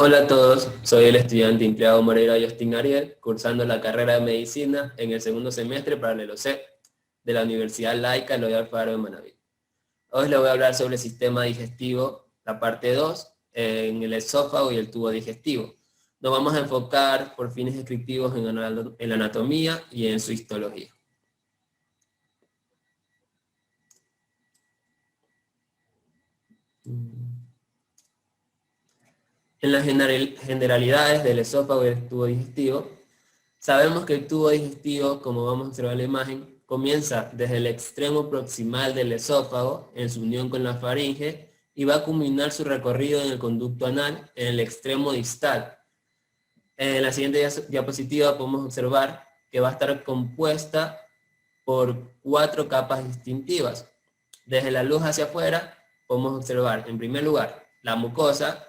Hola a todos, soy el estudiante Impliado Moreira Justin Ariel, cursando la carrera de Medicina en el segundo semestre paralelo C de la Universidad Laica Eloy Alfaro de Manabí. Hoy les voy a hablar sobre el sistema digestivo, la parte 2, en el esófago y el tubo digestivo. Nos vamos a enfocar por fines descriptivos en la anatomía y en su histología. En las generalidades del esófago y el tubo digestivo, sabemos que el tubo digestivo, como vamos a observar en la imagen, comienza desde el extremo proximal del esófago, en su unión con la faringe, y va a culminar su recorrido en el conducto anal, en el extremo distal. En la siguiente diapositiva podemos observar que va a estar compuesta por 4 capas distintivas. Desde la luz hacia afuera, podemos observar, en primer lugar, la mucosa,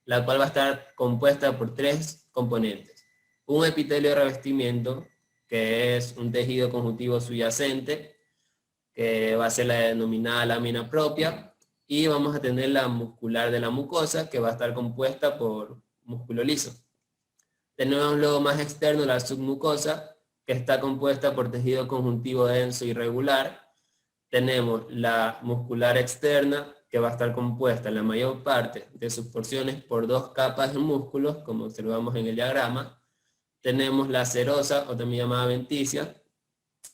la cual va a estar compuesta por 3 componentes. Un epitelio de revestimiento, que es un tejido conjuntivo subyacente, que va a ser la denominada lámina propia, y vamos a tener la muscular de la mucosa, que va a estar compuesta por músculo liso. Tenemos luego más externo la submucosa, que está compuesta por tejido conjuntivo denso y regular. Tenemos la muscular externa, que va a estar compuesta en la mayor parte de sus porciones por 2 capas de músculos, como observamos en el diagrama. Tenemos la serosa, o también llamada adventicia,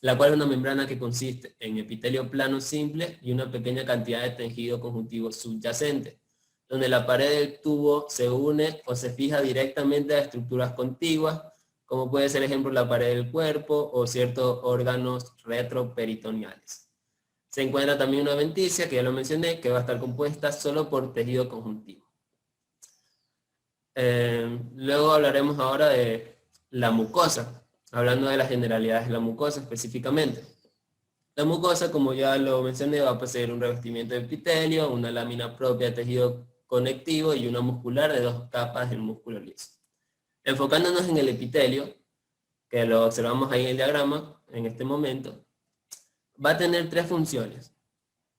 la cual es una membrana que consiste en epitelio plano simple y una pequeña cantidad de tejido conjuntivo subyacente, donde la pared del tubo se une o se fija directamente a estructuras contiguas, como puede ser, ejemplo, la pared del cuerpo o ciertos órganos retroperitoneales. Se encuentra también una adventicia, que ya lo mencioné, que va a estar compuesta solo por tejido conjuntivo. Luego hablaremos ahora de la mucosa, hablando de las generalidades de la mucosa específicamente. La mucosa, como ya lo mencioné, va a poseer un revestimiento de epitelio, una lámina propia de tejido conectivo y una muscular de 2 capas del músculo liso. Enfocándonos en el epitelio, que lo observamos ahí en el diagrama, en este momento, va a tener 3 funciones.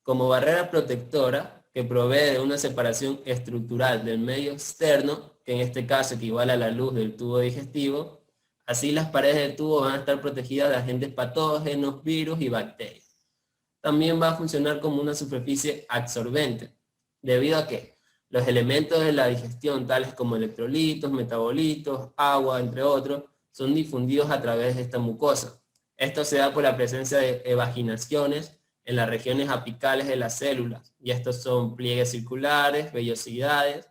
Como barrera protectora, que provee de una separación estructural del medio externo, que en este caso equivale a la luz del tubo digestivo. Así las paredes del tubo van a estar protegidas de agentes patógenos, virus y bacterias. También va a funcionar como una superficie absorbente, debido a que los elementos de la digestión, tales como electrolitos, metabolitos, agua, entre otros, son difundidos a través de esta mucosa. Esto se da por la presencia de evaginaciones en las regiones apicales de las células, y estos son pliegues circulares, vellosidades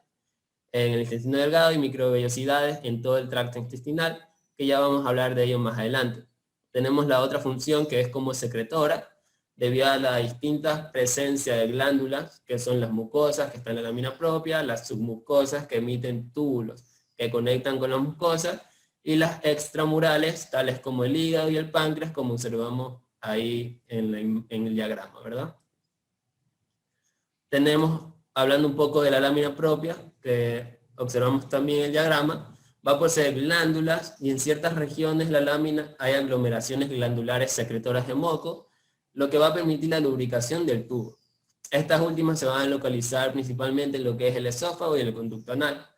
en el intestino delgado y microvellosidades en todo el tracto intestinal, que ya vamos a hablar de ello más adelante. Tenemos la otra función, que es como secretora, debido a la distinta presencia de glándulas, que son las mucosas, que están en la lámina propia, las submucosas, que emiten túbulos, que conectan con las mucosas, y las extramurales, tales como el hígado y el páncreas, como observamos ahí en el diagrama, ¿verdad? Tenemos, hablando un poco de la lámina propia, que observamos también en el diagrama, va a poseer glándulas, y en ciertas regiones de la lámina hay aglomeraciones glandulares secretoras de moco, lo que va a permitir la lubricación del tubo. Estas últimas se van a localizar principalmente en lo que es el esófago y el conducto anal.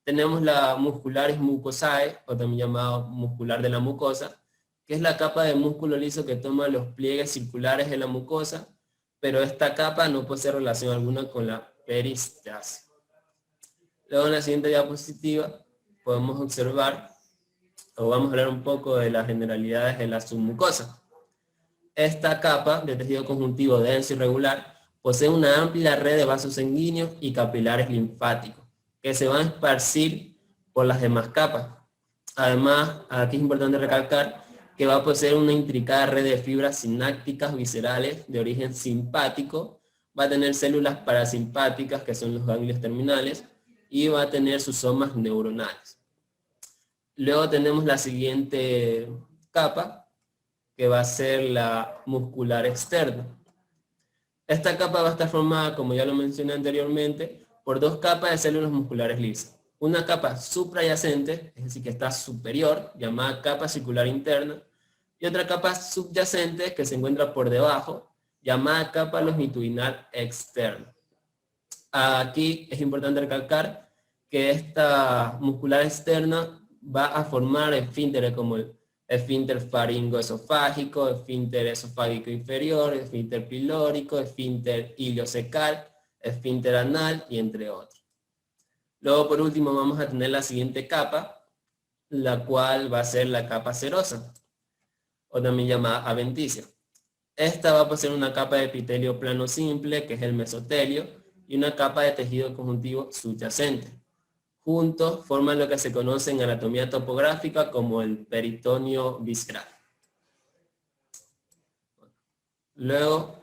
Tenemos la muscularis mucosae, o también llamado muscular de la mucosa, que es la capa de músculo liso que toma los pliegues circulares de la mucosa, pero esta capa no posee relación alguna con la peristalsis. Luego en la siguiente diapositiva podemos observar, o vamos a hablar un poco de las generalidades de la submucosa. Esta capa de tejido conjuntivo denso y regular posee una amplia red de vasos sanguíneos y capilares linfáticos, que se van a esparcir por las demás capas. Además, aquí es importante recalcar que va a poseer una intricada red de fibras sinápticas viscerales de origen simpático, va a tener células parasimpáticas, que son los ganglios terminales, y va a tener sus somas neuronales. Luego tenemos la siguiente capa, que va a ser la muscular externa. Esta capa va a estar formada, como ya lo mencioné anteriormente, por 2 capas de células musculares lisas. Una capa suprayacente, es decir, que está superior, llamada capa circular interna, y otra capa subyacente, que se encuentra por debajo, llamada capa longitudinal externa. Aquí es importante recalcar que esta muscular externa va a formar esfínteres como el esfínter faringoesofágico, esfínter esofágico inferior, esfínter pilórico, esfínter iliocecal, esfínter anal y entre otros. Luego por último vamos a tener la siguiente capa, la cual va a ser la capa serosa, o también llamada adventicia. Esta va a poseer una capa de epitelio plano simple, que es el mesotelio, y una capa de tejido conjuntivo subyacente. Juntos forman lo que se conoce en anatomía topográfica como el peritoneo visceral. Luego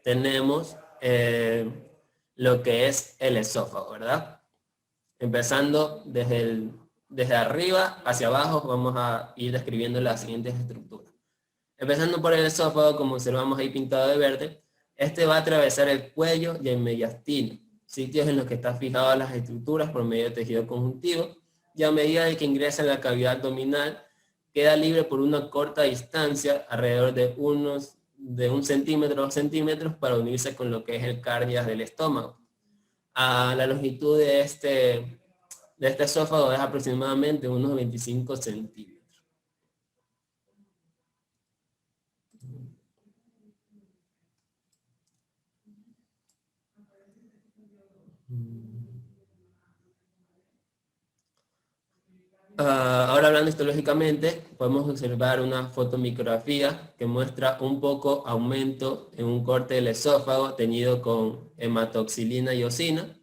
tenemos lo que es el esófago, ¿verdad? Empezando desde arriba hacia abajo, vamos a ir describiendo las siguientes estructuras. Empezando por el esófago, como observamos ahí pintado de verde, este va a atravesar el cuello y el mediastino, sitios en los que están fijadas las estructuras por medio de tejido conjuntivo, y a medida de que ingresa en la cavidad abdominal, queda libre por una corta distancia, alrededor de 1 centímetro, 2 centímetros, para unirse con lo que es el cardias del estómago. La longitud de este esófago es aproximadamente unos 25 centímetros. Ahora hablando histológicamente, podemos observar una fotomicrografía que muestra un poco aumento en un corte del esófago teñido con hematoxilina y eosina,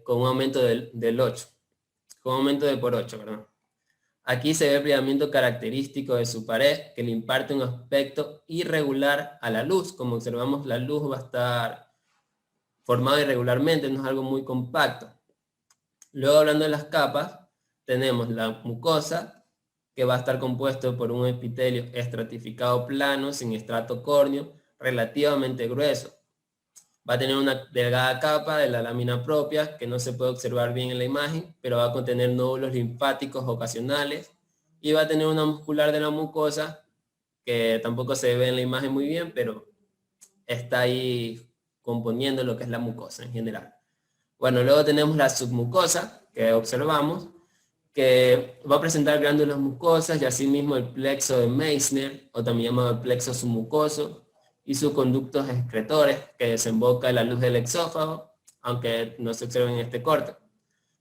con un aumento del 8, con un aumento de por 8, perdón. Aquí se ve el brillamiento característico de su pared, que le imparte un aspecto irregular a la luz. Como observamos, la luz va a estar formada irregularmente, no es algo muy compacto. Luego, hablando de las capas, tenemos la mucosa, que va a estar compuesto por un epitelio estratificado plano, sin estrato córneo, relativamente grueso. Va a tener una delgada capa de la lámina propia, que no se puede observar bien en la imagen, pero va a contener nódulos linfáticos ocasionales, y va a tener una muscular de la mucosa, que tampoco se ve en la imagen muy bien, pero está ahí componiendo lo que es la mucosa en general. Bueno, luego tenemos la submucosa, que observamos, que va a presentar glándulas mucosas y asimismo el plexo de Meissner, o también llamado el plexo submucoso, y sus conductos excretores, que desemboca en la luz del exófago, aunque no se observa en este corte.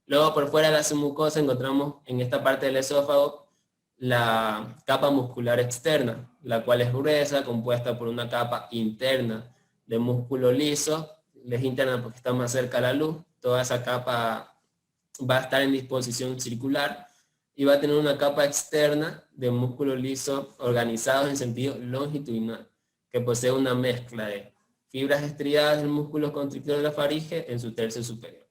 Luego, por fuera de la submucosa, encontramos en esta parte del esófago la capa muscular externa, la cual es gruesa, compuesta por una capa interna de músculo liso. Es interna porque está más cerca a la luz. Toda esa capa va a estar en disposición circular y va a tener una capa externa de músculo liso organizados en sentido longitudinal, que posee una mezcla de fibras estriadas del músculo constrictor de la faringe en su tercio superior.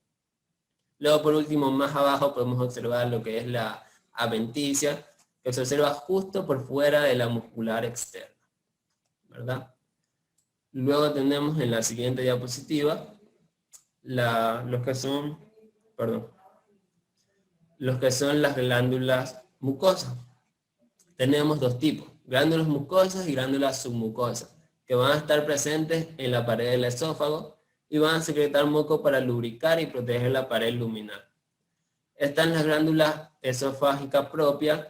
Luego, por último, más abajo podemos observar lo que es la adventicia, que se observa justo por fuera de la muscular externa, ¿verdad? Luego tenemos en la siguiente diapositiva los que son las glándulas mucosas. Tenemos dos tipos, glándulas mucosas y glándulas submucosas, que van a estar presentes en la pared del esófago y van a secretar moco para lubricar y proteger la pared luminal. Están las glándulas esofágicas propias,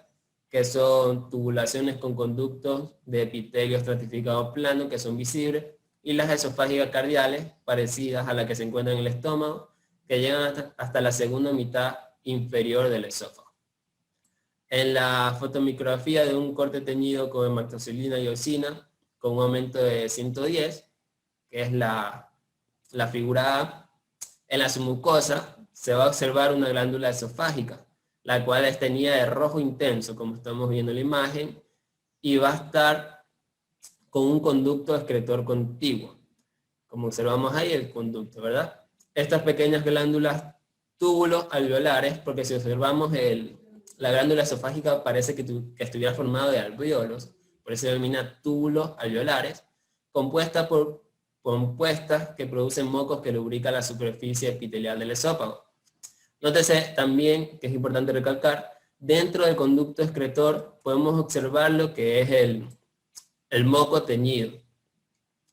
que son tubulaciones con conductos de epitelio estratificado plano que son visibles, y las esofágicas cardiales, parecidas a las que se encuentran en el estómago, que llegan hasta la segunda mitad inferior del esófago. En la fotomicrografía de un corte teñido con hematoxilina y eosina, con un aumento de 110, que es la figura A, en la submucosa se va a observar una glándula esofágica, la cual es teñida de rojo intenso, como estamos viendo en la imagen, y va a estar con un conducto excretor contiguo, como observamos ahí el conducto, ¿verdad? Estas pequeñas glándulas túbulos alveolares, porque si observamos la glándula esofágica parece que estuviera formada de alvéolos, por eso se denomina túbulos alveolares, compuestas que producen mocos que lubrican la superficie epitelial del esófago. Nótese también, que es importante recalcar, dentro del conducto excretor podemos observar lo que es el moco teñido.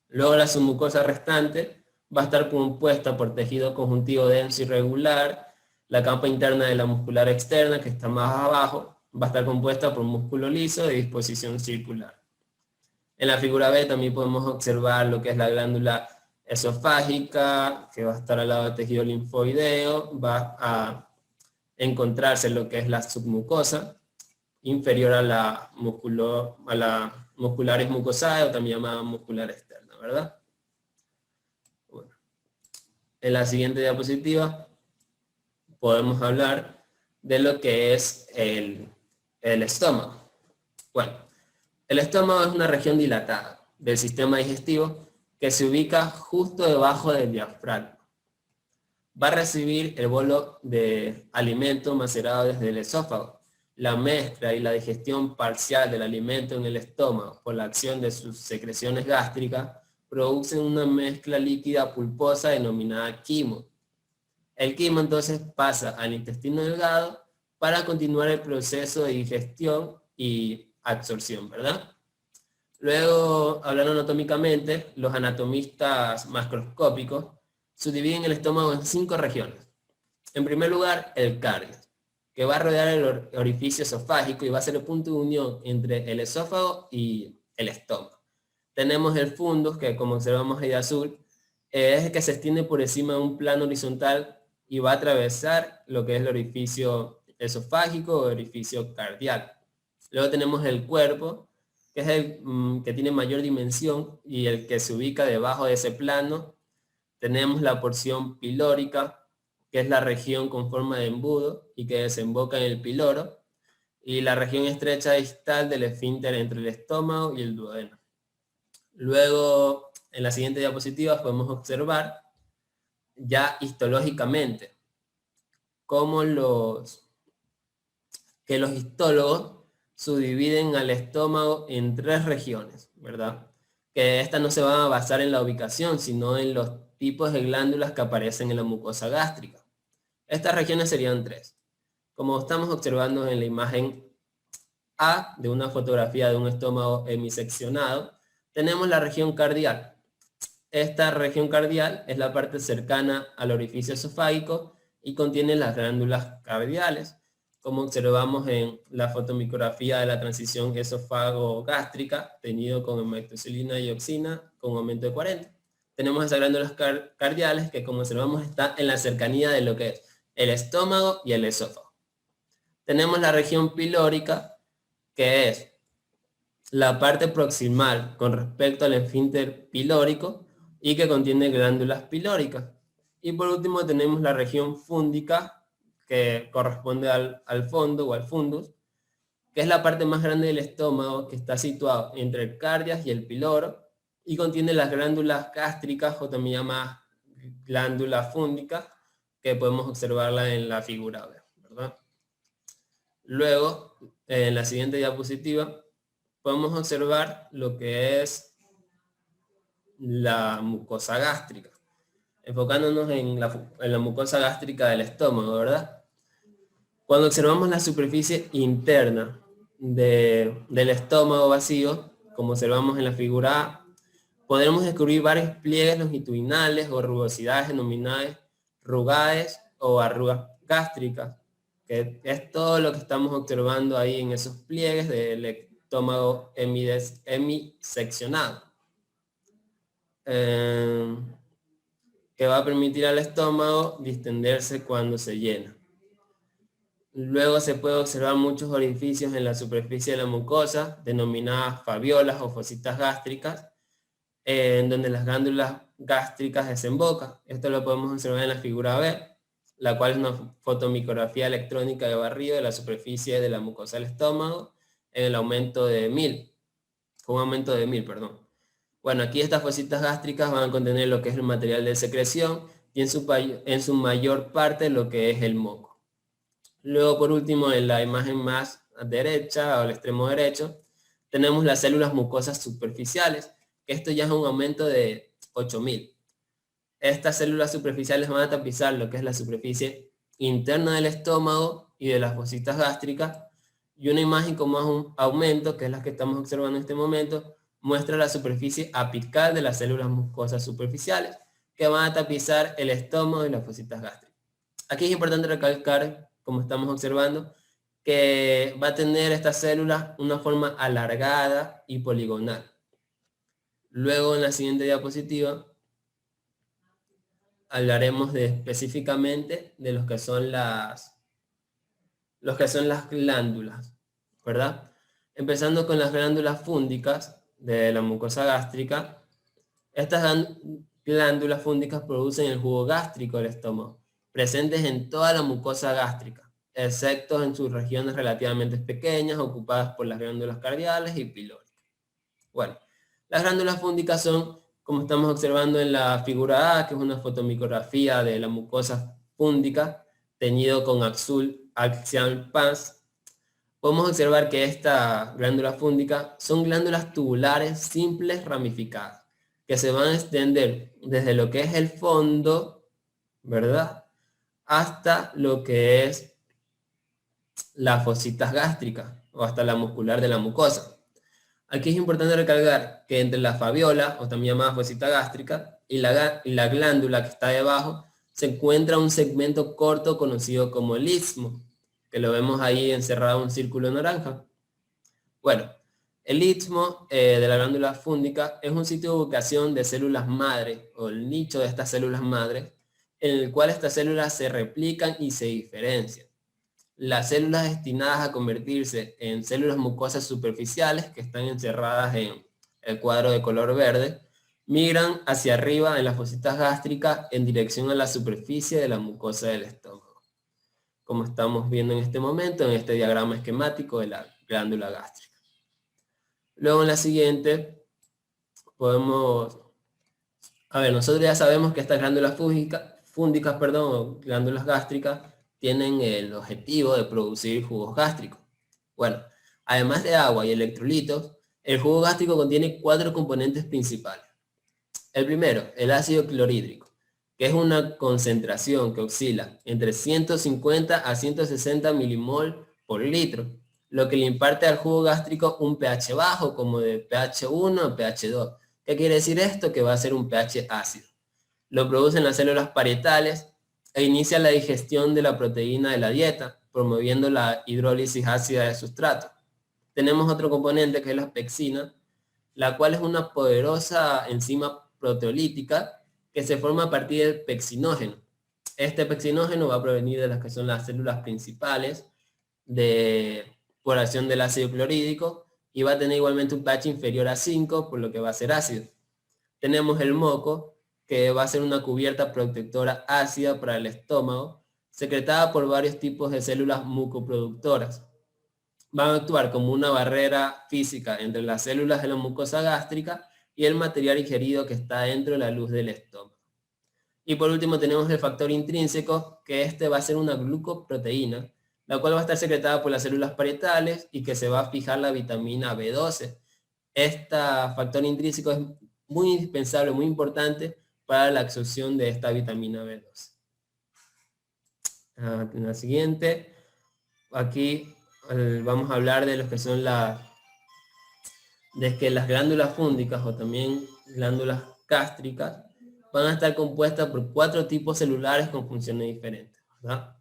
Luego la submucosa restante va a estar compuesta por tejido conjuntivo denso y regular. La capa interna de la muscular externa, que está más abajo, va a estar compuesta por músculo liso de disposición circular. En la figura B también podemos observar lo que es la glándula esofágica, que va a estar al lado del tejido linfoideo, va a encontrarse lo que es la submucosa, inferior a la muscularis mucosae, o también llamada muscular externa, ¿verdad? Bueno, en la siguiente diapositiva podemos hablar de lo que es el estómago. Bueno, el estómago es una región dilatada del sistema digestivo que se ubica justo debajo del diafragma. Va a recibir el bolo de alimento macerado desde el esófago. La mezcla y la digestión parcial del alimento en el estómago por la acción de sus secreciones gástricas producen una mezcla líquida pulposa denominada quimo. El quimo entonces pasa al intestino delgado para continuar el proceso de digestión y absorción, ¿verdad? Luego, hablando anatómicamente, los anatomistas macroscópicos subdividen el estómago en 5 regiones. En primer lugar, el cardio, que va a rodear el orificio esofágico y va a ser el punto de unión entre el esófago y el estómago. Tenemos el fundus, que como observamos ahí de azul, es el que se extiende por encima de un plano horizontal y va a atravesar lo que es el orificio esofágico o orificio cardial. Luego tenemos el cuerpo, que es el que tiene mayor dimensión y el que se ubica debajo de ese plano. Tenemos la porción pilórica, que es la región con forma de embudo y que desemboca en el piloro, y la región estrecha distal del esfínter entre el estómago y el duodeno. Luego, en la siguiente diapositiva podemos observar ya histológicamente cómo los histólogos subdividen al estómago en 3 regiones, ¿verdad? Que estas no se van a basar en la ubicación, sino en los tipos de glándulas que aparecen en la mucosa gástrica. Estas regiones serían 3. Como estamos observando en la imagen A de una fotografía de un estómago hemiseccionado, tenemos la región cardial. Esta región cardial es la parte cercana al orificio esofágico y contiene las glándulas cardiales, como observamos en la fotomicrografía de la transición esófago-gástrica, teñido con hematoxilina y dioxina con aumento de 40. Tenemos esas glándulas cardiales que, como observamos, está en la cercanía de lo que es el estómago y el esófago. Tenemos la región pilórica, que es la parte proximal con respecto al esfínter pilórico y que contiene glándulas pilóricas. Y por último tenemos la región fúndica, que corresponde al fondo o al fundus, que es la parte más grande del estómago, que está situado entre el cardias y el piloro y contiene las glándulas gástricas, o también llamadas glándula fúndica, que podemos observarla en la figura B, ¿verdad? Luego, en la siguiente diapositiva, podemos observar lo que es la mucosa gástrica, enfocándonos en la mucosa gástrica del estómago, ¿verdad? Cuando observamos la superficie interna del estómago vacío, como observamos en la figura A, podremos descubrir varios pliegues longitudinales o rugosidades denominadas rugaes o arrugas gástricas, que es todo lo que estamos observando ahí en esos pliegues del estómago hemiseccionado, que va a permitir al estómago distenderse cuando se llena. Luego se puede observar muchos orificios en la superficie de la mucosa, denominadas fabiolas o fositas gástricas, en donde las glándulas gástricas desembocan. Esto lo podemos observar en la figura B, la cual es una fotomicrografía electrónica de barrido de la superficie de la mucosa del estómago en el aumento de 1000, con un aumento de 1000, perdón. Bueno, aquí estas fositas gástricas van a contener lo que es el material de secreción y en su mayor parte lo que es el moco. Luego, por último, en la imagen más derecha, o al extremo derecho, tenemos las células mucosas superficiales, que esto ya es un aumento de 8000. Estas células superficiales van a tapizar lo que es la superficie interna del estómago y de las fositas gástricas, y una imagen con más un aumento, que es la que estamos observando en este momento, muestra la superficie apical de las células mucosas superficiales, que van a tapizar el estómago y las fositas gástricas. Aquí es importante recalcar, como estamos observando, que va a tener estas células una forma alargada y poligonal. Luego en la siguiente diapositiva hablaremos específicamente de los que son las glándulas, ¿verdad? Empezando con las glándulas fúndicas de la mucosa gástrica. Estas glándulas fúndicas producen el jugo gástrico del estómago, presentes en toda la mucosa gástrica, excepto en sus regiones relativamente pequeñas, ocupadas por las glándulas cardiales y pilóricas. Bueno, las glándulas fúndicas son, como estamos observando en la figura A, que es una fotomicrografía de la mucosa fúndica, teñido con azul axial pars. Podemos observar que esta glándula fúndica son glándulas tubulares simples ramificadas, que se van a extender desde lo que es el fondo, ¿verdad?, hasta lo que es las fositas gástricas, o hasta la muscular de la mucosa. Aquí es importante recalcar que entre la fabiola, o también llamada fosita gástrica, y la glándula que está debajo, se encuentra un segmento corto conocido como el istmo, que lo vemos ahí encerrado en un círculo naranja. Bueno, el istmo de la glándula fúndica es un sitio de ubicación de células madre, o el nicho de estas células madres, en el cual estas células se replican y se diferencian. Las células destinadas a convertirse en células mucosas superficiales, que están encerradas en el cuadro de color verde, migran hacia arriba en las fositas gástricas en dirección a la superficie de la mucosa del estómago, como estamos viendo en este momento en este diagrama esquemático de la glándula gástrica. Luego en la siguiente podemos... nosotros ya sabemos que estas glándulas fúndicas, o glándulas gástricas, tienen el objetivo de producir jugos gástricos. Bueno, además de agua y electrolitos, el jugo gástrico contiene 4 componentes principales. El primero, el ácido clorhídrico, que es una concentración que oscila entre 150 a 160 milimol por litro, lo que le imparte al jugo gástrico un pH bajo, como de pH 1 a pH 2. ¿Qué quiere decir esto? Que va a ser un pH ácido. Lo producen las células parietales e inicia la digestión de la proteína de la dieta, promoviendo la hidrólisis ácida de sustrato. Tenemos otro componente que es la pexina, la cual es una poderosa enzima proteolítica que se forma a partir del pexinógeno. Este pexinógeno va a provenir de las que son las células principales por acción del ácido clorhídrico y va a tener igualmente un pH inferior a 5, por lo que va a ser ácido. Tenemos el moco, que va a ser una cubierta protectora ácida para el estómago, secretada por varios tipos de células mucoproductoras. Van a actuar como una barrera física entre las células de la mucosa gástrica y el material ingerido que está dentro de la luz del estómago. Y por último tenemos el factor intrínseco, que este va a ser una glucoproteína, la cual va a estar secretada por las células parietales y que se va a fijar la vitamina B12. Este factor intrínseco es muy indispensable, muy importante para la absorción de esta vitamina B12. En la siguiente, aquí vamos a hablar de lo que son que las glándulas fúndicas o también glándulas gástricas van a estar compuestas por 4 tipos celulares con funciones diferentes, ¿verdad?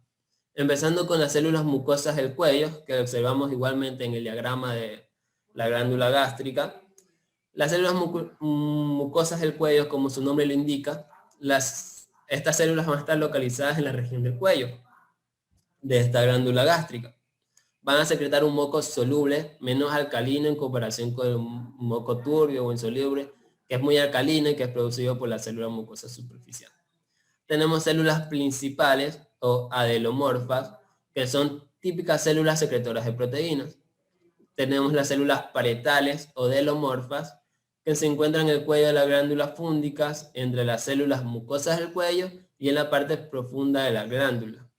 Empezando con las células mucosas del cuello, que observamos igualmente en el diagrama de la glándula gástrica. Las células mucosas del cuello, como su nombre lo indica, estas células van a estar localizadas en la región del cuello de esta glándula gástrica. Van a secretar un moco soluble, menos alcalino en comparación con un moco turbio o insoluble, que es muy alcalino y que es producido por la célula mucosa superficial. Tenemos células principales o adelomorfas, que son típicas células secretoras de proteínas. Tenemos las células parietales o delomorfas, que se encuentran en el cuello de las glándulas fúndicas, entre las células mucosas del cuello y en la parte profunda de la glándula.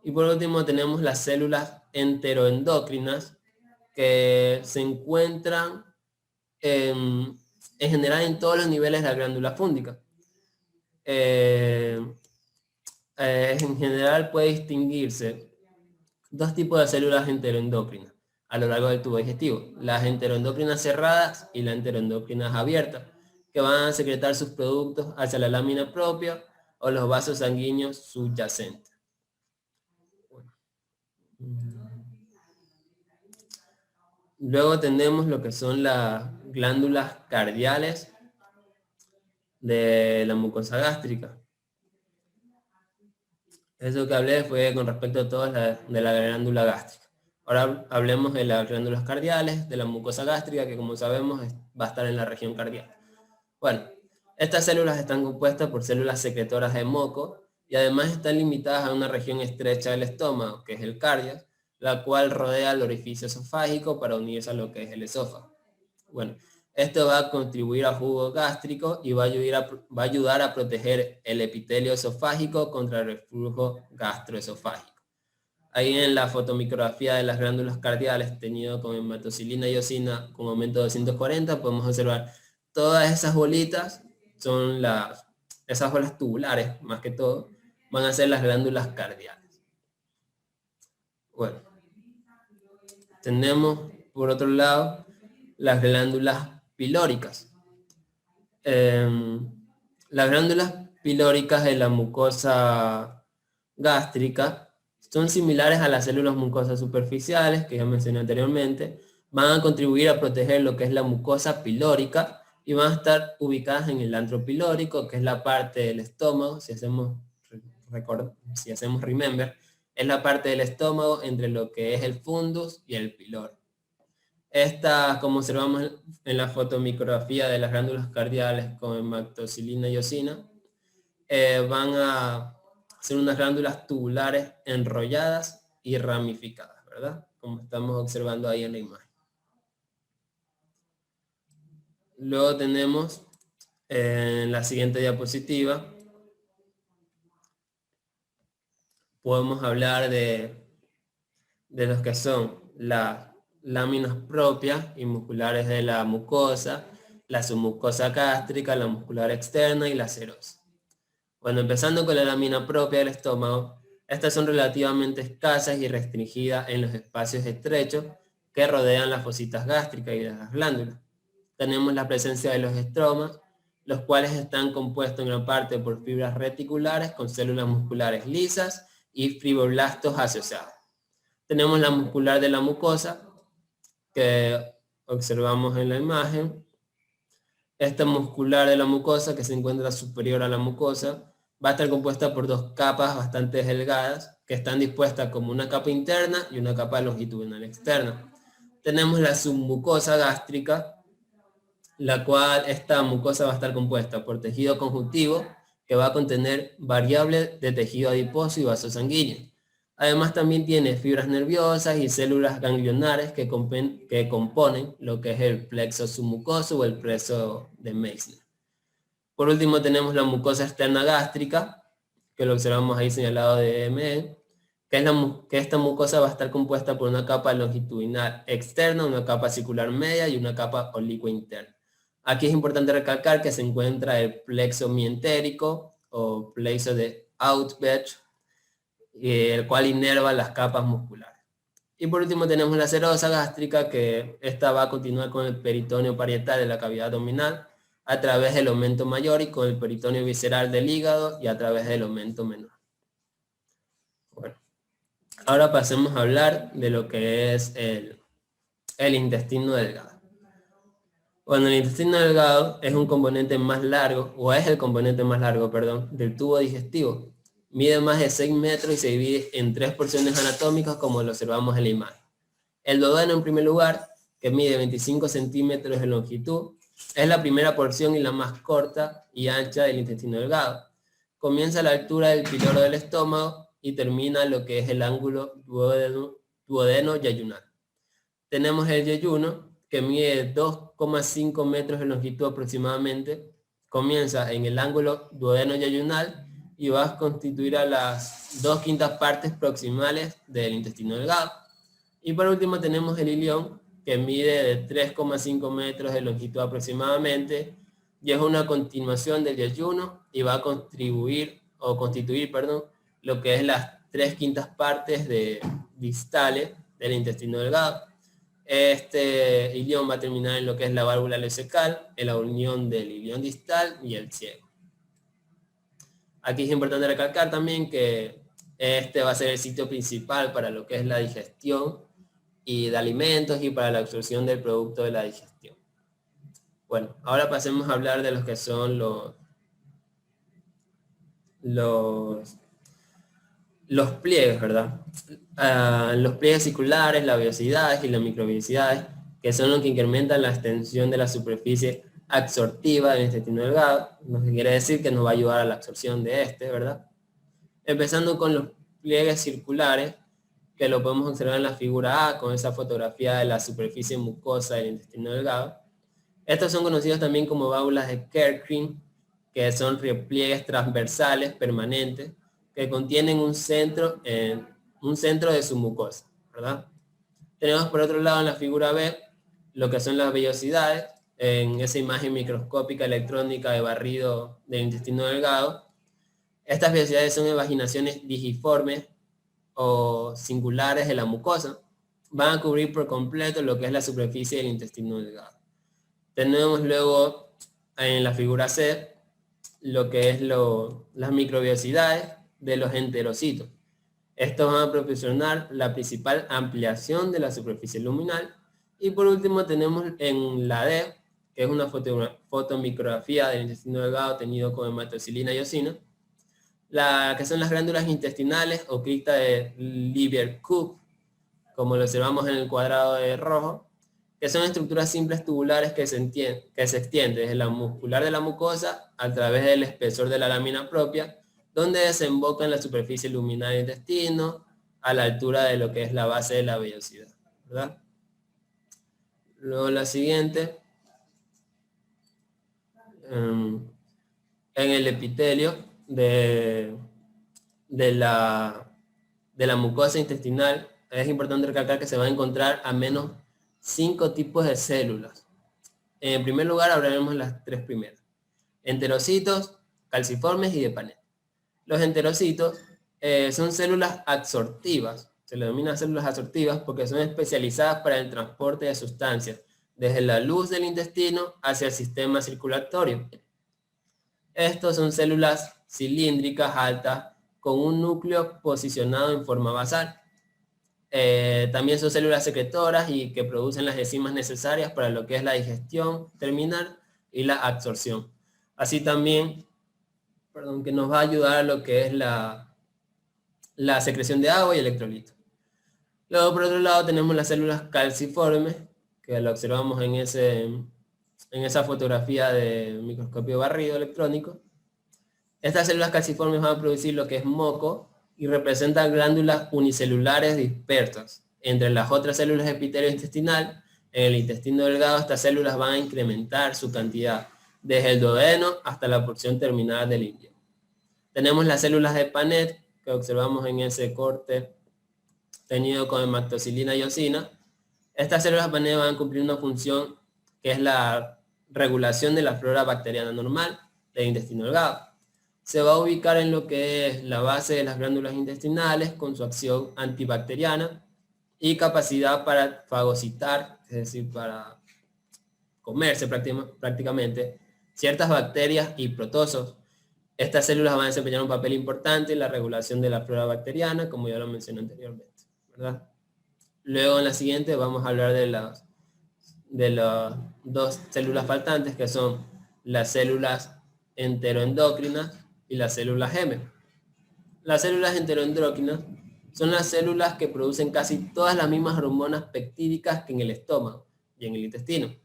Y por último tenemos las células enteroendocrinas, que se encuentran en general en todos los niveles de la glándula fúndica. En general puede distinguirse 2 tipos de células enteroendocrinas a lo largo del tubo digestivo: las enteroendocrinas cerradas y las enteroendocrinas abiertas. que van a secretar sus productos hacia la lámina propia o los vasos sanguíneos subyacentes. Luego tenemos lo que son las glándulas cardiales de la mucosa gástrica. Eso que hablé fue con respecto a todas de la glándula gástrica. Ahora hablemos de las glándulas cardiales, de la mucosa gástrica, que como sabemos va a estar en la región cardíaca. Bueno, estas células están compuestas por células secretoras de moco y además están limitadas a una región estrecha del estómago, que es el cardio, la cual rodea el orificio esofágico para unirse a lo que es el esófago. Bueno, esto va a contribuir al jugo gástrico y va a ayudar a proteger el epitelio esofágico contra el reflujo gastroesofágico. Ahí en la fotomicrografía de las glándulas cardiales tenido con hematocilina y eosina con aumento de 240, podemos observar todas esas bolitas, son esas bolas tubulares, más que todo, van a ser las glándulas cardiales. Bueno, tenemos por otro lado las glándulas pilóricas. Las glándulas pilóricas de la mucosa gástrica son similares a las células mucosas superficiales, que ya mencioné anteriormente, van a contribuir a proteger lo que es la mucosa pilórica y van a estar ubicadas en el antro pilórico, que es la parte del estómago, si hacemos remember, es la parte del estómago entre lo que es el fundus y el piloro. Esta, como observamos en la fotomicrografía de las glándulas cardiales con hematocilina y eosina, van a ser unas glándulas tubulares enrolladas y ramificadas, ¿verdad? Como estamos observando ahí en la imagen. Luego tenemos en la siguiente diapositiva, podemos hablar de los que son las láminas propias y musculares de la mucosa, la submucosa gástrica, la muscular externa y la serosa. Bueno, empezando con la lámina propia del estómago, estas son relativamente escasas y restringidas en los espacios estrechos que rodean las fositas gástricas y de las glándulas. Tenemos la presencia de los estromas, los cuales están compuestos en gran parte por fibras reticulares con células musculares lisas y fibroblastos asociados. Tenemos la muscular de la mucosa, que observamos en la imagen. Esta muscular de la mucosa, que se encuentra superior a la mucosa, va a estar compuesta por dos capas bastante delgadas, que están dispuestas como una capa interna y una capa longitudinal externa. Tenemos la submucosa gástrica, la cual esta mucosa va a estar compuesta por tejido conjuntivo, que va a contener variables de tejido adiposo y vaso sanguíneo. Además también tiene fibras nerviosas y células ganglionares que componen lo que es el plexo submucoso o el plexo de Meissner. Por último tenemos la mucosa externa gástrica, que lo observamos ahí señalado de ME, que esta mucosa va a estar compuesta por una capa longitudinal externa, una capa circular media y una capa oblicua interna. Aquí es importante recalcar que se encuentra el plexo mientérico o plexo de Autbach, el cual inerva las capas musculares. Y por último tenemos la serosa gástrica, que esta va a continuar con el peritoneo parietal de la cavidad abdominal a través del aumento mayor y con el peritoneo visceral del hígado y a través del aumento menor. Bueno, ahora pasemos a hablar de lo que es el intestino delgado. Bueno, el intestino delgado es un componente más largo, o es el componente más largo, perdón, del tubo digestivo. Mide más de 6 metros y se divide en 3 porciones anatómicas como lo observamos en la imagen. El duodeno en primer lugar, que mide 25 centímetros de longitud, es la primera porción y la más corta y ancha del intestino delgado. Comienza a la altura del piloro del estómago y termina lo que es el ángulo duodeno-yeyunal. Tenemos el yeyuno, que mide 2,5 metros de longitud aproximadamente, comienza en el ángulo duodeno-yeyunal y va a constituir a las 2/5 partes proximales del intestino delgado. Y por último tenemos el ilión, que mide de 3,5 metros de longitud aproximadamente, y es una continuación del yeyuno y va a constituir lo que es las 3/5 partes distales del intestino delgado. Este ilión va a terminar en lo que es la válvula lesecal, en la unión del ilión distal y el ciego. Aquí es importante recalcar también que este va a ser el sitio principal para lo que es la digestión y de alimentos y para la absorción del producto de la digestión. Bueno, ahora pasemos a hablar de los que son los pliegues, ¿verdad? Los pliegues circulares, las vellosidades y las microvellosidades, que son los que incrementan la extensión de la superficie absortiva del intestino delgado, lo que quiere decir que nos va a ayudar a la absorción de este, ¿verdad? Empezando con los pliegues circulares, que lo podemos observar en la figura A, con esa fotografía de la superficie mucosa del intestino delgado. Estos son conocidos también como válvulas de Kerckring, que son repliegues transversales permanentes que contienen un centro de su mucosa, ¿verdad? Tenemos por otro lado en la figura B lo que son las vellosidades, en esa imagen microscópica electrónica de barrido del intestino delgado. Estas vellosidades son evaginaciones digiformes o singulares de la mucosa. Van a cubrir por completo lo que es la superficie del intestino delgado. Tenemos luego en la figura C lo que es las microvellosidades de los enterocitos. Estos van a proporcionar la principal ampliación de la superficie luminal. Y por último tenemos en la D, que es una fotomicrografía del intestino delgado tenido con hematocilina y eosina, que son las glándulas intestinales o cripta de Lieberkühn, como lo observamos en el cuadrado de rojo, que son estructuras simples tubulares que se extienden desde la muscular de la mucosa a través del espesor de la lámina propia, donde desemboca en la superficie luminal del intestino, a la altura de lo que es la base de la vellosidad, ¿verdad? Luego la siguiente, en el epitelio de la mucosa intestinal, es importante recalcar que se va a encontrar a menos 5 tipos de células. En primer lugar hablaremos las 3 primeras: enterocitos, calciformes y de Paneth. Los enterocitos son células absortivas, se le denomina células absortivas porque son especializadas para el transporte de sustancias desde la luz del intestino hacia el sistema circulatorio. Estos son células cilíndricas altas con un núcleo posicionado en forma basal. También son células secretoras y que producen las enzimas necesarias para lo que es la digestión terminal y la absorción. Así también, que nos va a ayudar a lo que es la secreción de agua y electrolitos. Luego, por otro lado, tenemos las células calciformes, que lo observamos en esa fotografía de microscopio barrido electrónico. Estas células calciformes van a producir lo que es moco y representan glándulas unicelulares dispersas entre las otras células de epitelio intestinal. En el intestino delgado estas células van a incrementar su cantidad desde el duodeno hasta la porción terminal del ilion. Tenemos las células de Paneth que observamos en ese corte tenido con hematocilina y eosina. Estas células de Paneth van a cumplir una función que es la regulación de la flora bacteriana normal del intestino delgado. Se va a ubicar en lo que es la base de las glándulas intestinales con su acción antibacteriana y capacidad para fagocitar, es decir, para comerse prácticamente ciertas bacterias y protozoos. Estas células van a desempeñar un papel importante en la regulación de la flora bacteriana, como ya lo mencioné anteriormente, ¿verdad? Luego en la siguiente vamos a hablar de las 2 células faltantes, que son las células enteroendocrinas y las células M. Las células enteroendocrinas son las células que producen casi todas las mismas hormonas peptídicas que en el estómago y en el intestino.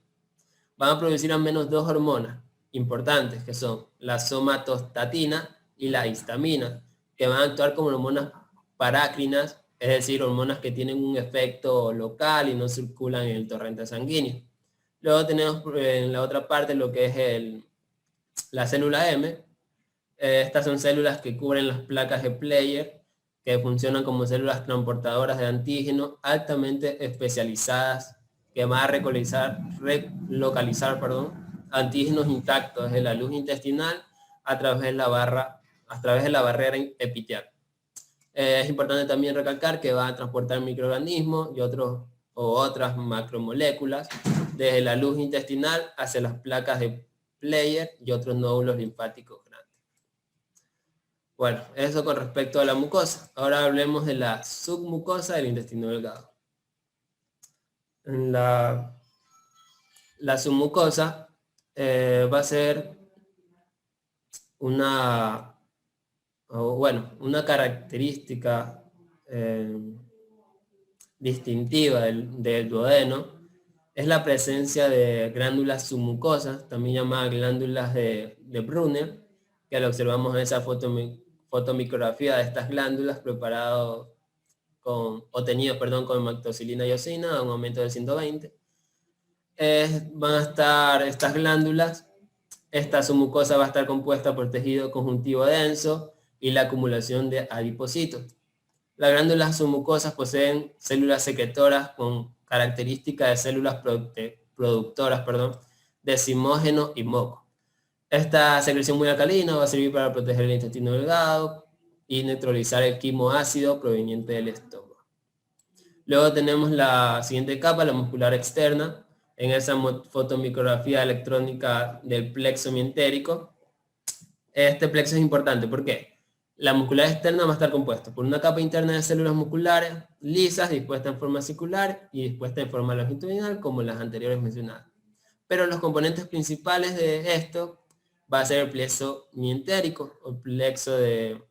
Van a producir al menos 2 hormonas importantes, que son la somatostatina y la histamina, que van a actuar como hormonas parácrinas, es decir, hormonas que tienen un efecto local y no circulan en el torrente sanguíneo. Luego tenemos en la otra parte lo que es la célula M. Estas son células que cubren las placas de Pleyer, que funcionan como células transportadoras de antígenos altamente especializadas que van a relocalizar antígenos intactos de la luz intestinal a través de la barrera epitelial. Es importante también recalcar que va a transportar microorganismos y otros o otras macromoléculas desde la luz intestinal hacia las placas de Pleyer y otros nódulos linfáticos grandes. Bueno, eso con respecto a la mucosa. Ahora hablemos de la submucosa del intestino delgado. La submucosa va a ser una característica distintiva del duodeno, es la presencia de glándulas submucosas, también llamadas glándulas de Brunner, que lo observamos en esa fotomicrografía de estas glándulas obtenidos con hematoxilina y eosina a un aumento del 120. Van a estar estas glándulas, esta submucosa va a estar compuesta por tejido conjuntivo denso y la acumulación de adipocitos. Las glándulas submucosas poseen células secretoras con características de células productoras de zimógeno y moco. Esta secreción muy alcalina va a servir para proteger el intestino delgado y neutralizar el quimo ácido proveniente del estómago. Luego tenemos la siguiente capa, la muscular externa. En esa fotomicrografía electrónica del plexo mientérico. Este plexo es importante, ¿por qué? La muscular externa va a estar compuesta por una capa interna de células musculares lisas, dispuestas en forma circular y dispuestas en forma longitudinal, como las anteriores mencionadas. Pero los componentes principales de esto va a ser el plexo mientérico, o plexo de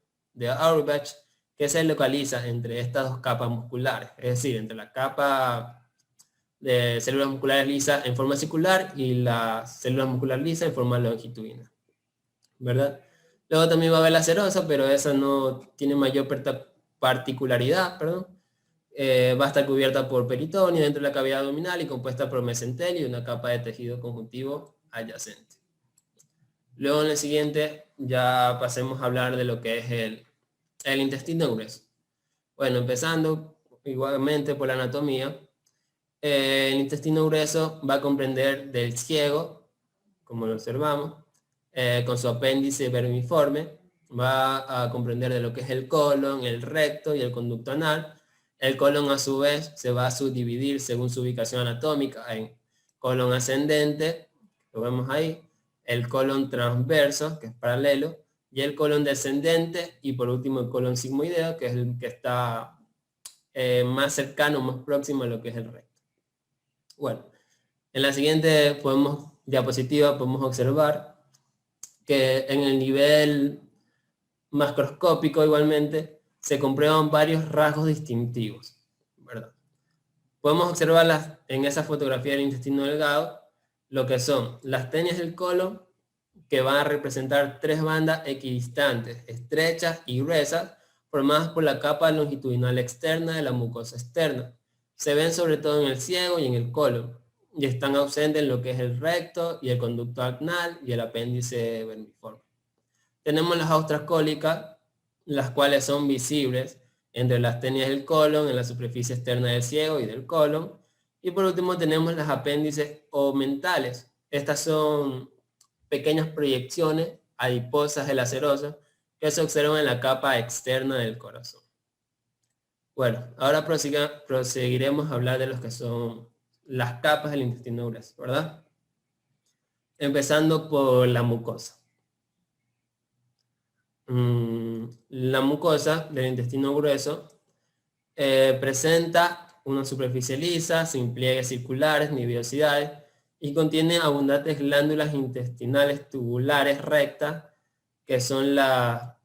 Auerbach, que se localiza entre estas dos capas musculares, es decir, entre la capa de células musculares lisas en forma circular y las células musculares lisas en forma longitudinal, ¿verdad? Luego también va a haber la serosa, pero esa no tiene mayor particularidad, va a estar cubierta por peritoneo dentro de la cavidad abdominal y compuesta por mesenterio y una capa de tejido conjuntivo adyacente. Luego en el siguiente ya pasemos a hablar de lo que es el intestino grueso. Bueno, empezando igualmente por la anatomía, el intestino grueso va a comprender del ciego, como lo observamos, con su apéndice vermiforme, va a comprender de lo que es el colon, el recto y el conducto anal. El colon a su vez se va a subdividir según su ubicación anatómica en colon ascendente, lo vemos ahí, el colon transverso, que es paralelo, y el colon descendente, y por último el colon sigmoideo, que es el que está más cercano, más próximo a lo que es el recto. Bueno, en la siguiente diapositiva podemos observar que en el nivel macroscópico igualmente se comprueban varios rasgos distintivos, ¿verdad? Podemos observar en esa fotografía del intestino delgado lo que son las tenias del colon, que van a representar tres bandas equidistantes, estrechas y gruesas, formadas por la capa longitudinal externa de la mucosa externa. Se ven sobre todo en el ciego y en el colon, y están ausentes en lo que es el recto y el conducto anal y el apéndice vermiforme. Tenemos las austras cólicas, las cuales son visibles entre las tenias del colon, en la superficie externa del ciego y del colon. Y por último tenemos las apéndices omentales. Estas son pequeñas proyecciones adiposas de la serosa que se observan en la capa externa del corazón. Bueno, ahora proseguiremos a hablar de los que son las capas del intestino grueso, ¿verdad? Empezando por la mucosa. La mucosa del intestino grueso presenta una superficie lisa, sin pliegues circulares ni vellosidades, y contiene abundantes glándulas intestinales tubulares rectas, que son las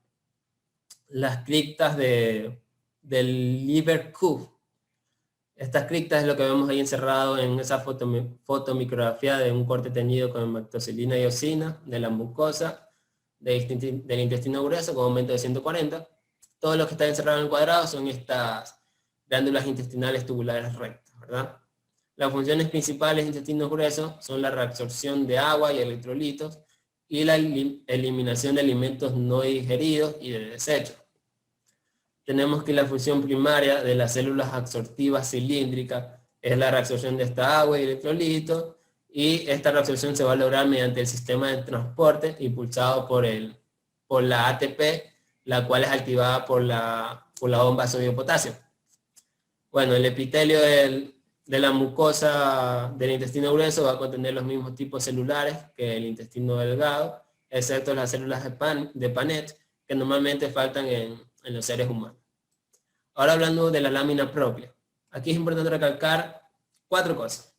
criptas del liver cove. Estas criptas es lo que vemos ahí encerrado en esa fotomicrografía de un corte teñido con hematoxilina y eosina de la mucosa del intestino grueso con aumento de 140. Todo lo que está encerrado en el cuadrado son estas glándulas intestinales tubulares rectas, ¿verdad? Las funciones principales del intestino grueso son la reabsorción de agua y electrolitos y la eliminación de alimentos no digeridos y de desechos. Tenemos que la función primaria de las células absortivas cilíndricas es la reabsorción de esta agua y electrolitos, y esta reabsorción se va a lograr mediante el sistema de transporte impulsado por la ATP, la cual es activada por la bomba sodio-potasio. Bueno, el epitelio de la mucosa del intestino grueso va a contener los mismos tipos celulares que el intestino delgado, excepto las células de Paneth, que normalmente faltan en los seres humanos. Ahora hablando de la lámina propia. Aquí es importante recalcar 4 cosas.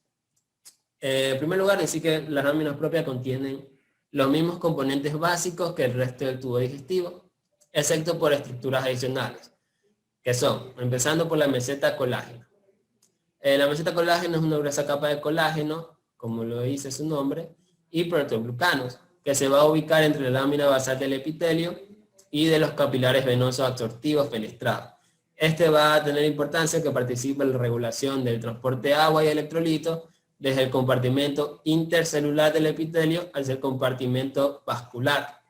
En primer lugar, decir que las láminas propias contienen los mismos componentes básicos que el resto del tubo digestivo, excepto por estructuras adicionales, que son, empezando por la meseta colágena. La meseta colágeno es una gruesa capa de colágeno, como lo dice su nombre, y proteoglucanos, que se va a ubicar entre la lámina basal del epitelio y de los capilares venosos absortivos fenestrados. Este va a tener importancia que participa en la regulación del transporte de agua y electrolitos desde el compartimento intercelular del epitelio hacia el compartimento vascular.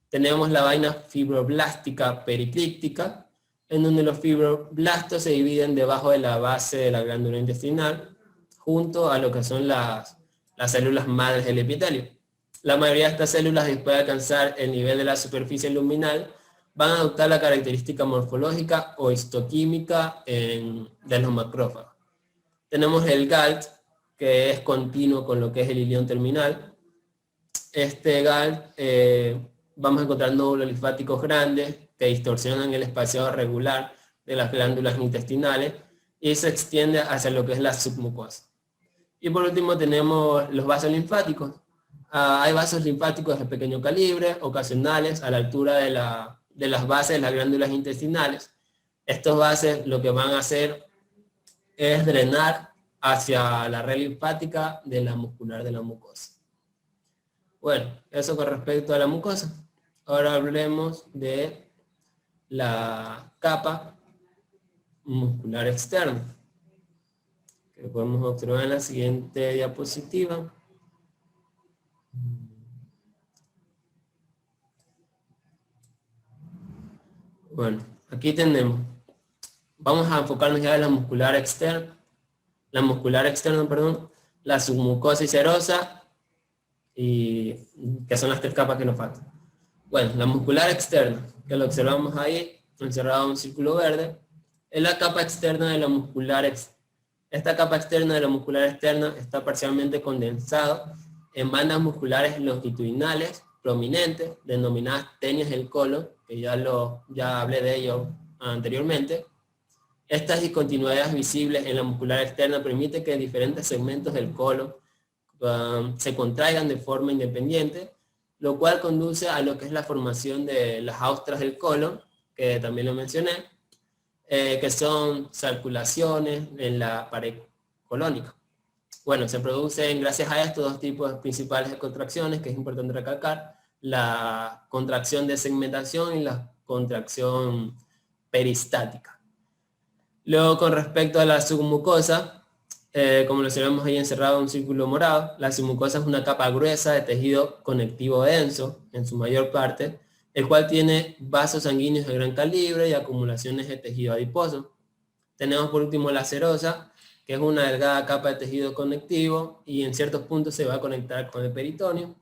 Tenemos la vaina fibroblástica periclíctica, en donde los fibroblastos se dividen debajo de la base de la glándula intestinal, junto a lo que son las células madres del epitelio. La mayoría de estas células, después de alcanzar el nivel de la superficie luminal, van a adoptar la característica morfológica o histoquímica de los macrófagos. Tenemos el GALT, que es continuo con lo que es el ilión terminal. Este GALT vamos a encontrar nódulos linfáticos grandes que distorsionan el espacio regular de las glándulas intestinales y se extiende hacia lo que es la submucosa. Y por último tenemos los vasos linfáticos. Hay vasos linfáticos de pequeño calibre, ocasionales, a la altura de las bases de las glándulas intestinales. Estos vasos lo que van a hacer es drenar hacia la red linfática de la muscular de la mucosa. Bueno, eso con respecto a la mucosa. Ahora hablemos de la capa muscular externa, que podemos observar en la siguiente diapositiva. Bueno, aquí tenemos, vamos a enfocarnos ya en la muscular externa, la submucosa y serosa, y que son las 3 capas que nos faltan. Bueno, la muscular externa, que lo observamos ahí, encerrado en un círculo verde, es la capa externa de la muscular externa. Esta capa externa de la muscular externa está parcialmente condensada en bandas musculares longitudinales prominentes, denominadas tenias del colon, que ya hablé de ello anteriormente. Estas discontinuidades visibles en la muscular externa permiten que diferentes segmentos del colon se contraigan de forma independiente, lo cual conduce a lo que es la formación de las austras del colon, que también lo mencioné, que son circulaciones en la pared colónica. Bueno, se producen gracias a estos 2 tipos principales de contracciones, que es importante recalcar, la contracción de segmentación y la contracción peristática. Luego, con respecto a la submucosa, como lo observamos ahí encerrado en un círculo morado, la submucosa es una capa gruesa de tejido conectivo denso, en su mayor parte, el cual tiene vasos sanguíneos de gran calibre y acumulaciones de tejido adiposo. Tenemos por último la serosa, que es una delgada capa de tejido conectivo y en ciertos puntos se va a conectar con el peritoneo.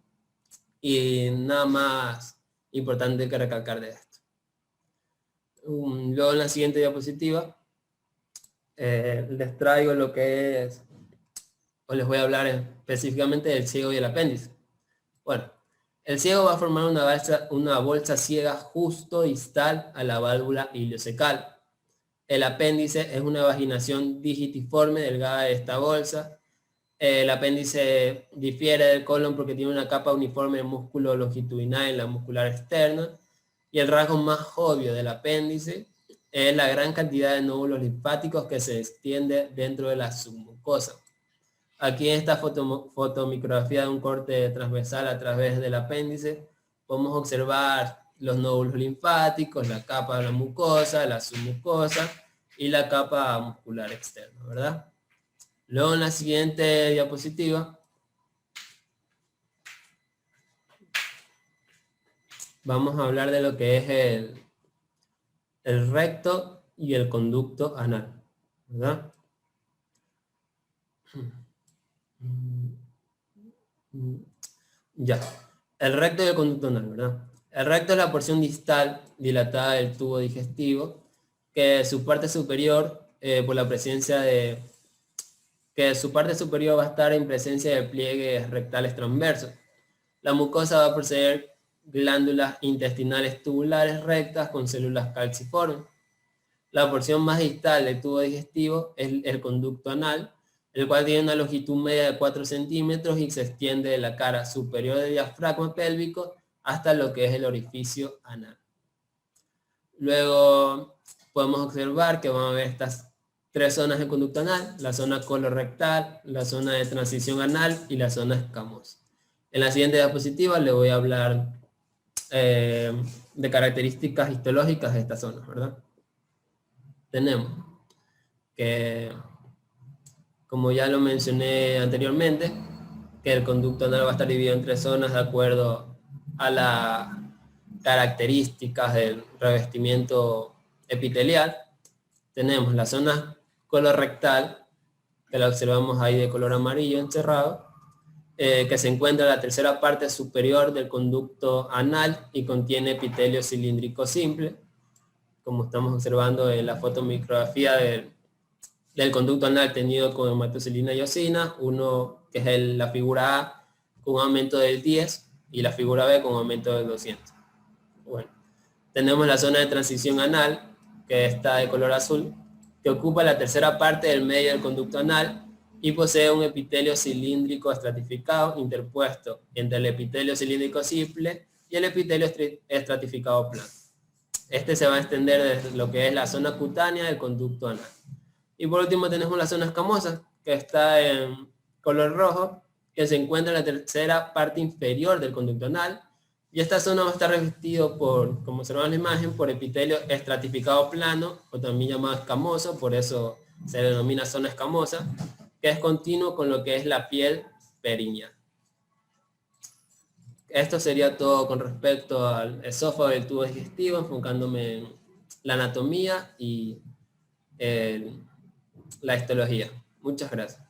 Y nada más importante que recalcar de esto. Luego en la siguiente diapositiva les traigo lo que es, o les voy a hablar específicamente del ciego y el apéndice. Bueno, el ciego va a formar una bolsa ciega justo distal a la válvula iliocecal. El apéndice es una vaginación digitiforme delgada de esta bolsa. El apéndice difiere del colon porque tiene una capa uniforme de músculo longitudinal en la muscular externa. Y el rasgo más obvio del apéndice es la gran cantidad de nódulos linfáticos que se extiende dentro de la submucosa. Aquí en esta fotomicrografía de un corte transversal a través del apéndice, podemos observar los nódulos linfáticos, la capa de la mucosa, la submucosa y la capa muscular externa, ¿verdad? Luego en la siguiente diapositiva, vamos a hablar de lo que es el recto y el conducto anal, ¿verdad? Ya, el recto y el conducto anal, ¿verdad? El recto es la porción distal dilatada del tubo digestivo, que su parte superior, por la presencia de que su parte superior va a estar en presencia de pliegues rectales transversos. La mucosa va a poseer glándulas intestinales tubulares rectas con células calciformes. La porción más distal del tubo digestivo es el conducto anal, el cual tiene una longitud media de 4 centímetros y se extiende de la cara superior del diafragma pélvico hasta lo que es el orificio anal. Luego podemos observar que van a haber estas tres zonas del conducto anal: la zona colorectal, la zona de transición anal y la zona escamosa. En la siguiente diapositiva le voy a hablar de características histológicas de esta zona, ¿verdad? Tenemos que, como ya lo mencioné anteriormente, que el conducto anal va a estar dividido en tres zonas de acuerdo a las características del revestimiento epitelial. Tenemos la zona colorectal, que la observamos ahí de color amarillo encerrado, que se encuentra en la tercera parte superior del conducto anal y contiene epitelio cilíndrico simple, como estamos observando en la fotomicrografía del conducto anal tenido con hematocilina y eosina, uno que es la figura A con un aumento del 10 y la figura B con un aumento del 200. Bueno, tenemos la zona de transición anal, que está de color azul, que ocupa la tercera parte del medio del conducto anal y posee un epitelio cilíndrico estratificado interpuesto entre el epitelio cilíndrico simple y el epitelio estratificado plano. Este se va a extender desde lo que es la zona cutánea del conducto anal. Y por último tenemos la zona escamosa, que está en color rojo, que se encuentra en la tercera parte inferior del conducto anal. Y esta zona va a estar revestido por, como observamos en la imagen, por epitelio estratificado plano, o también llamado escamoso, por eso se denomina zona escamosa, que es continuo con lo que es la piel perineal. Esto sería todo con respecto al esófago y el tubo digestivo, enfocándome en la anatomía y la histología. Muchas gracias.